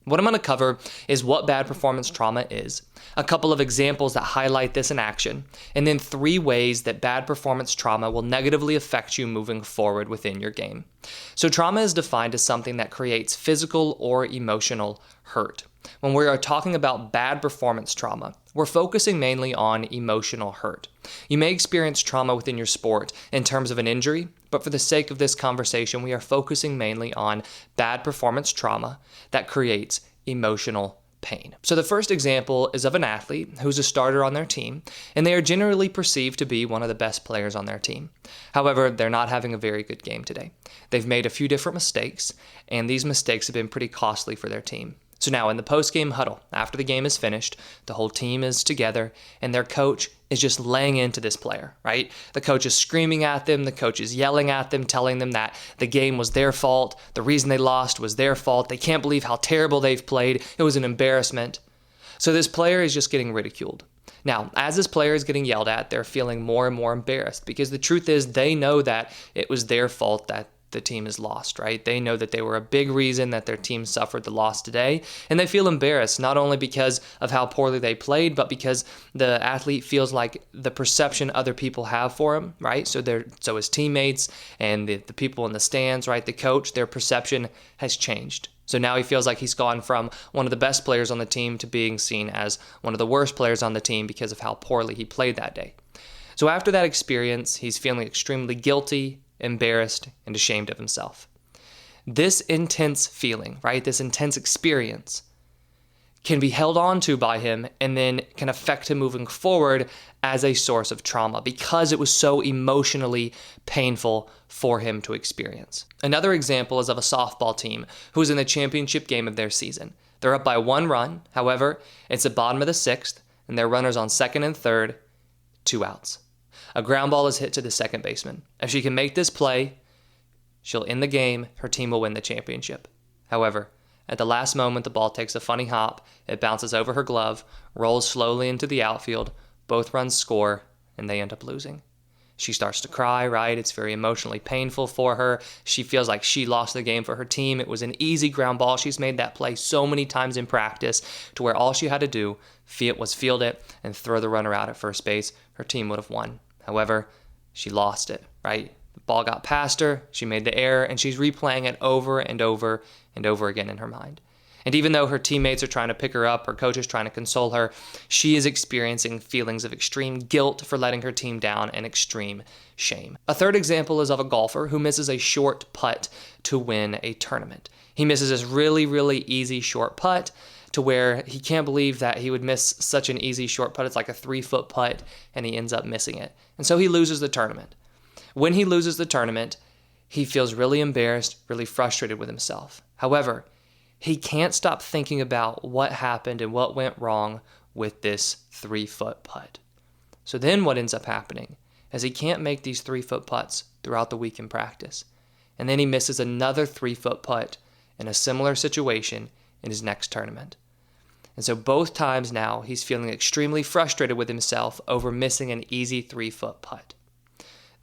What I'm going to cover is what bad performance trauma is, a couple of examples that highlight this in action, and then 3 ways that bad performance trauma will negatively affect you moving forward within your game. So trauma is defined as something that creates physical or emotional hurt. When we are talking about bad performance trauma, we're focusing mainly on emotional hurt. You may experience trauma within your sport in terms of an injury, but for the sake of this conversation, we are focusing mainly on bad performance trauma that creates emotional pain. So the first example is of an athlete who's a starter on their team, and they are generally perceived to be one of the best players on their team. However, they're not having a very good game today. They've made a few different mistakes, and these mistakes have been pretty costly for their team. So now in the post-game huddle, after the game is finished, the whole team is together and their coach is just laying into this player, right? The coach is screaming at them, the coach is yelling at them, telling them that the game was their fault, the reason they lost was their fault, they can't believe how terrible they've played, it was an embarrassment. So this player is just getting ridiculed. Now, as this player is getting yelled at, they're feeling more and more embarrassed because the truth is they know that it was their fault that the team is lost, right? They know that they were a big reason that their team suffered the loss today, and they feel embarrassed not only because of how poorly they played, but because the athlete feels like the perception other people have for him, right? So his teammates and the people in the stands, right? The coach, their perception has changed. So now he feels like he's gone from one of the best players on the team to being seen as one of the worst players on the team because of how poorly he played that day. So after that experience, he's feeling extremely guilty, embarrassed, and ashamed of himself. This intense feeling, right, this intense experience can be held on to by him and then can affect him moving forward as a source of trauma because it was so emotionally painful for him to experience. Another example is of a softball team who is in the championship game of their season. They're up by 1 run. However, it's the bottom of the 6th, and their runners on 2nd and 3rd, 2 outs. A ground ball is hit to the second baseman. If she can make this play, she'll end the game. Her team will win the championship. However, at the last moment, the ball takes a funny hop. It bounces over her glove, rolls slowly into the outfield. Both runs score, and they end up losing. She starts to cry, right? It's very emotionally painful for her. She feels like she lost the game for her team. It was an easy ground ball. She's made that play so many times in practice to where all she had to do was field it and throw the runner out at first base. Her team would have won. However, she lost it, right? The ball got past her, she made the error, and she's replaying it over and over and over again in her mind. And even though her teammates are trying to pick her up, her coach is trying to console her, she is experiencing feelings of extreme guilt for letting her team down and extreme shame. A third example is of a golfer who misses a short putt to win a tournament. He misses this really, really easy short putt to where he can't believe that he would miss such an easy short putt. It's like a 3-foot putt, and he ends up missing it. And so he loses the tournament. When he loses the tournament, he feels really embarrassed, really frustrated with himself. However, he can't stop thinking about what happened and what went wrong with this 3-foot putt. So then what ends up happening is he can't make these 3-foot putts throughout the week in practice. And then he misses another 3-foot putt in a similar situation in his next tournament. And so both times now, he's feeling extremely frustrated with himself over missing an easy 3-foot putt.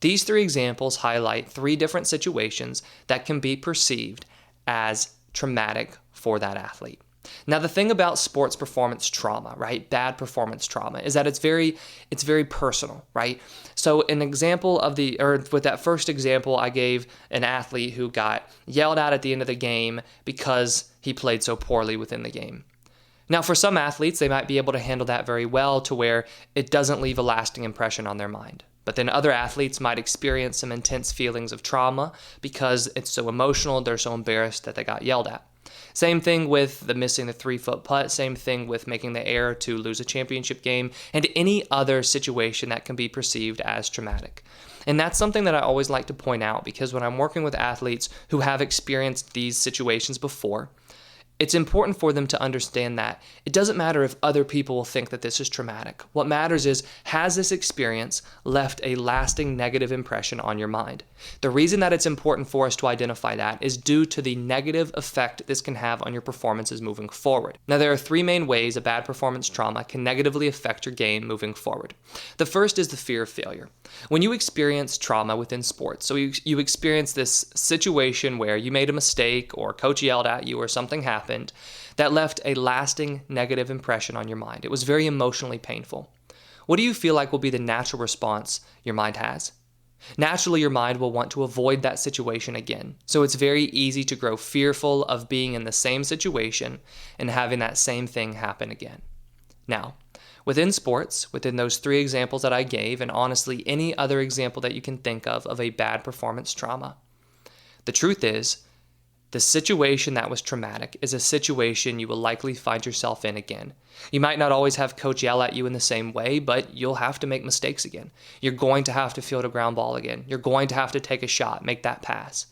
These 3 examples highlight 3 different situations that can be perceived as traumatic for that athlete. Now, the thing about sports performance trauma, right, bad performance trauma, is that it's very personal, right? So an example with that first example, I gave an athlete who got yelled at the end of the game because he played so poorly within the game. Now, for some athletes, they might be able to handle that very well to where it doesn't leave a lasting impression on their mind. But then other athletes might experience some intense feelings of trauma because it's so emotional, they're so embarrassed that they got yelled at. Same thing with the missing the 3-foot putt, same thing with making the error to lose a championship game, and any other situation that can be perceived as traumatic. And that's something that I always like to point out because when I'm working with athletes who have experienced these situations before, it's important for them to understand that it doesn't matter if other people will think that this is traumatic. What matters is, has this experience left a lasting negative impression on your mind? The reason that it's important for us to identify that is due to the negative effect this can have on your performances moving forward. Now, there are 3 main ways a bad performance trauma can negatively affect your game moving forward. The first is the fear of failure. When you experience trauma within sports, so you experience this situation where you made a mistake or coach yelled at you or something happened, that left a lasting negative impression on your mind. It was very emotionally painful. What do you feel like will be the natural response your mind has? Naturally, your mind will want to avoid that situation again. So it's very easy to grow fearful of being in the same situation and having that same thing happen again. Now, within sports, within those 3 examples that I gave, and honestly any other example that you can think of a bad performance trauma, the truth is, the situation that was traumatic is a situation you will likely find yourself in again. You might not always have coach yell at you in the same way, but you'll have to make mistakes again. You're going to have to field a ground ball again. You're going to have to take a shot, make that pass.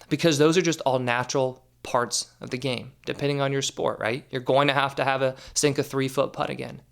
Because those are just all natural parts of the game, depending on your sport, right? You're going to have sink a 3-foot putt again.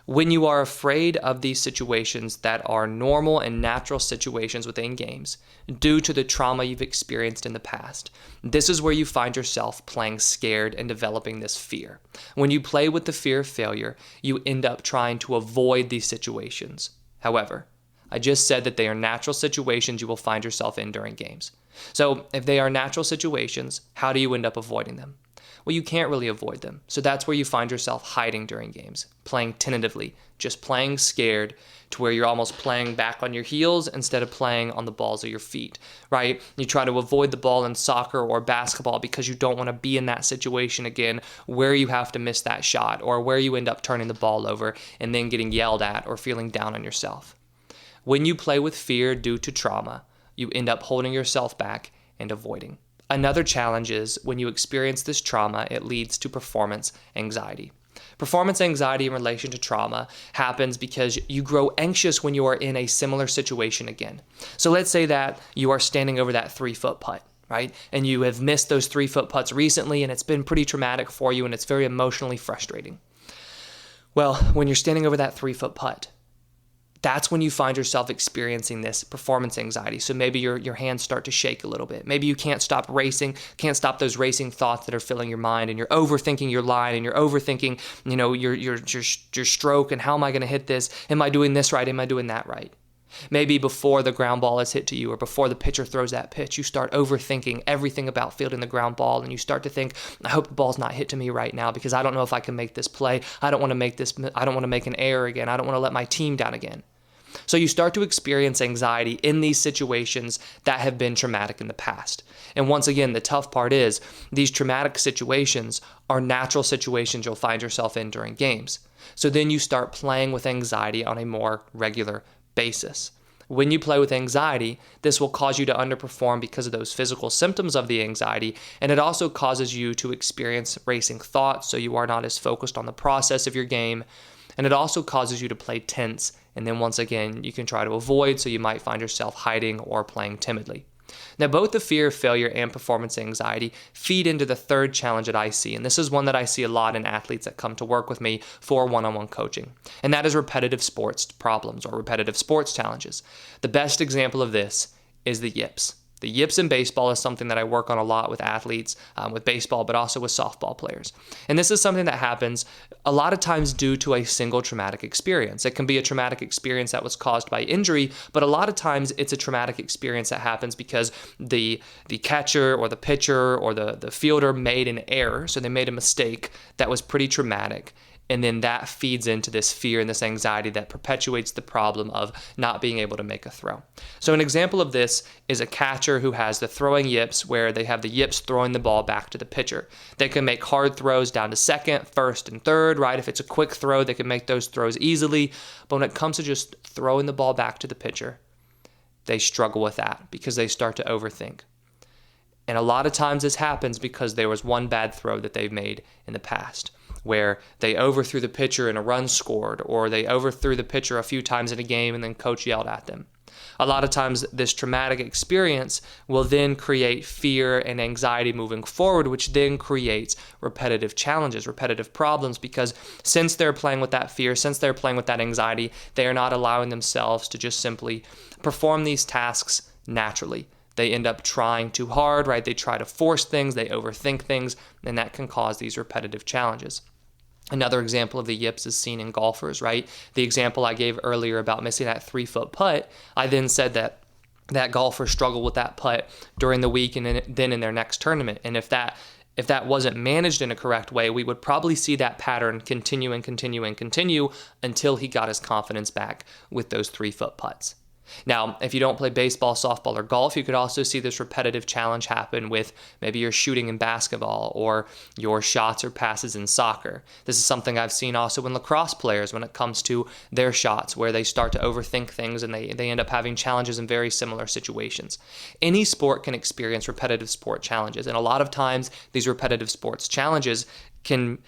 When you are afraid of these situations that are normal and natural situations within games due to the trauma you've experienced in the past, this is where you find yourself playing scared and developing this fear. When you play with the fear of failure, you end up trying to avoid these situations. However, I just said that they are natural situations you will find yourself in during games. So if they are natural situations, how do you end up avoiding them? Well, you can't really avoid them. So that's where you find yourself hiding during games, playing tentatively, just playing scared to where you're almost playing back on your heels instead of playing on the balls of your feet, right? You try to avoid the ball in soccer or basketball because you don't want to be in that situation again where you have to miss that shot or where you end up turning the ball over and then getting yelled at or feeling down on yourself. When you play with fear due to trauma, you end up holding yourself back and avoiding. Another challenge is when you experience this trauma, it leads to performance anxiety. Performance anxiety in relation to trauma happens because you grow anxious when you are in a similar situation again. So let's say that you are standing over that 3-foot putt, right? And you have missed those 3-foot putts recently and it's been pretty traumatic for you and it's very emotionally frustrating. Well, when you're standing over that 3-foot putt, that's when you find yourself experiencing this performance anxiety. So maybe your hands start to shake a little bit. Maybe you can't stop stop those racing thoughts that are filling your mind, and you're overthinking your line, and you're overthinking, your stroke, and how am I going to hit this? Am I doing this right? Am I doing that right? Maybe before the ground ball is hit to you or before the pitcher throws that pitch, you start overthinking everything about fielding the ground ball, and you start to think, I hope the ball's not hit to me right now because I don't know if I can make this play. I don't want to make an error again. I don't want to let my team down again. So you start to experience anxiety in these situations that have been traumatic in the past. And once again, the tough part is these traumatic situations are natural situations you'll find yourself in during games. So then you start playing with anxiety on a more regular basis. When you play with anxiety, this will cause you to underperform because of those physical symptoms of the anxiety, and it also causes you to experience racing thoughts, so you are not as focused on the process of your game, and it also causes you to play tense, and then once again, you can try to avoid, so you might find yourself hiding or playing timidly. Now, both the fear of failure and performance anxiety feed into the third challenge that I see, and this is one that I see a lot in athletes that come to work with me for one-on-one coaching, and that is repetitive sports problems or repetitive sports challenges. The best example of this is the yips. The yips in baseball is something that I work on a lot with athletes, with baseball, but also with softball players. And this is something that happens a lot of times due to a single traumatic experience. It can be a traumatic experience that was caused by injury, but a lot of times it's a traumatic experience that happens because the catcher or the pitcher or the fielder made an error, so they made a mistake that was pretty traumatic. And then that feeds into this fear and this anxiety that perpetuates the problem of not being able to make a throw. So an example of this is a catcher who has the throwing yips, where they have the yips throwing the ball back to the pitcher. They can make hard throws down to second, first, and third, right? If it's a quick throw, they can make those throws easily. But when it comes to just throwing the ball back to the pitcher, they struggle with that because they start to overthink. And a lot of times this happens because there was one bad throw that they've made in the past, where they overthrew the pitcher and a run scored, or they overthrew the pitcher a few times in a game and then coach yelled at them. A lot of times this traumatic experience will then create fear and anxiety moving forward, which then creates repetitive challenges, repetitive problems, because since they're playing with that fear, since they're playing with that anxiety, they are not allowing themselves to just simply perform these tasks naturally. They end up trying too hard, right? They try to force things, they overthink things, and that can cause these repetitive challenges. Another example of the yips is seen in golfers, right? The example I gave earlier about missing that 3-foot putt, I then said that golfer struggled with that putt during the week and then in their next tournament. And if that if that wasn't managed in a correct way, we would probably see that pattern continue and continue and continue until he got his confidence back with those 3-foot putts. Now, if you don't play baseball, softball, or golf, you could also see this repetitive challenge happen with maybe your shooting in basketball or your shots or passes in soccer. This is something I've seen also in lacrosse players when it comes to their shots, where they start to overthink things and they end up having challenges in very similar situations. Any sport can experience repetitive sport challenges, and a lot of times these repetitive sports challenges can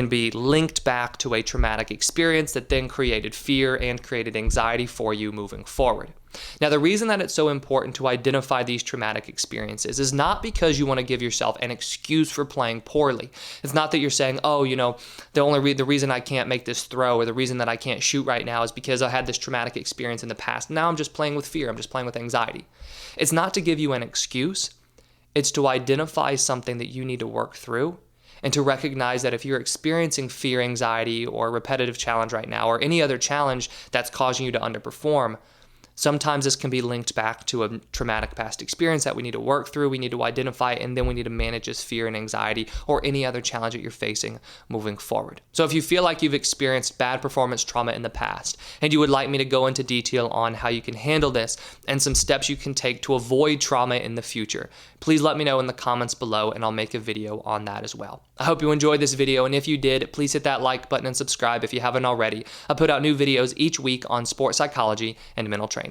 be linked back to a traumatic experience that then created fear and created anxiety for you moving forward. Now, the reason that it's so important to identify these traumatic experiences is not because you want to give yourself an excuse for playing poorly. It's not that you're saying, oh, the reason I can't make this throw or the reason that I can't shoot right now is because I had this traumatic experience in the past. Now I'm just playing with fear. I'm just playing with anxiety. It's not to give you an excuse. It's to identify something that you need to work through, and to recognize that if you're experiencing fear, anxiety, or repetitive challenge right now, or any other challenge that's causing you to underperform, sometimes this can be linked back to a traumatic past experience that we need to work through, we need to identify, and then we need to manage this fear and anxiety or any other challenge that you're facing moving forward. So if you feel like you've experienced bad performance trauma in the past, and you would like me to go into detail on how you can handle this and some steps you can take to avoid trauma in the future, please let me know in the comments below and I'll make a video on that as well. I hope you enjoyed this video, and if you did, please hit that like button and subscribe if you haven't already. I put out new videos each week on sports psychology and mental training.